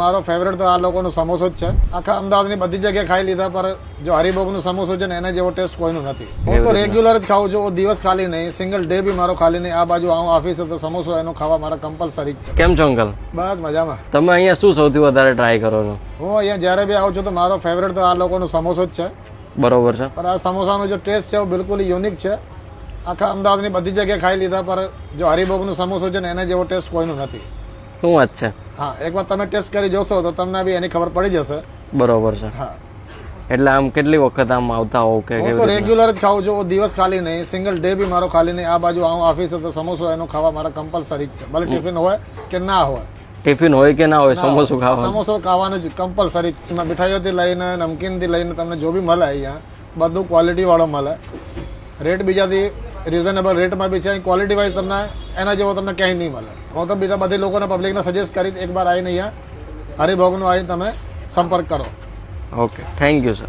મારો ફેવરેટ તો આ લોકોનો સમોસો જ છે. આખા અમદાવાદની બધી જગ્યાએ ખાઈ લીધા, પર જો હરિભોગનો સમોસો છે ને એના જેવો ટેસ્ટ કોઈનું નથી. હું તો રેગ્યુલર જ ખાઉં છું, દિવસ ખાલી નહીં, સિંગલ ડે બી મારો ખાલી નહીં. આ બાજુ આવું ઓફિસે તો સમોસો એનો ખાવા મારા કમ્પલસરી જ છે. કેમ છો અંકલ? બસ મજામાં. તમે અહીંયા શું સૌથી વધારે ટ્રાય કરો છો? હું અહીંયા જ્યારે બી આવું છું તો મારો ફેવરેટ તો આ લોકોનો સમોસો જ છે. બરોબર છે. પણ આ સમોસાનો જે ટેસ્ટ છે એ બિલકુલ યુનિક છે. આખા અમદાવાદની બધી જગ્યાએ ખાઈ લીધા, પર જો હરિભોગનો સમોસો છે ને એના જેવો ટેસ્ટ કોઈનું નથી. શું વાત છે? હા, એકવાર તમે ટેસ્ટ કરી જોશો તો તમને બી એની ખબર પડી જશે. બરોબર છે. હા, એટલે આમ કેટલી વખત આમ આવતા હોવ કે હું તો રેગ્યુલર જ ખાઉં છું, દિવસ ખાલી નહીં, સિંગલ ડે બી મારો ખાલી નહીં. આ બાજુ આવું ઓફિસે તો સમોસો એનો ખાવા મારા કમ્પલસરી જ છે. ભલે ટિફિન હોય કે ના હોય, ટિફિન હોય કે ના હોય સમોસું ખાવા? સમોસો ખાવાનું જ કમ્પલસરી. એમાં મીઠાઈઓથી લઈને નમકીનથી લઈને તમને જો બી મળે અહીંયા બધું ક્વોલિટી વાળો મળે. રેટ બીજાથી રિઝનેબલ રેટમાં બી છે. ક્વોલિટી વાઇઝ તમને એના જેવો તમને ક્યાંય નહીં મળે. હું તો બીજા બધી લોકોને પબ્લિકને સજેસ્ટ કરી એકવાર આવીને અહીંયા હરિભોગનો આવીને તમે સંપર્ક કરો. Okay, thank you sir.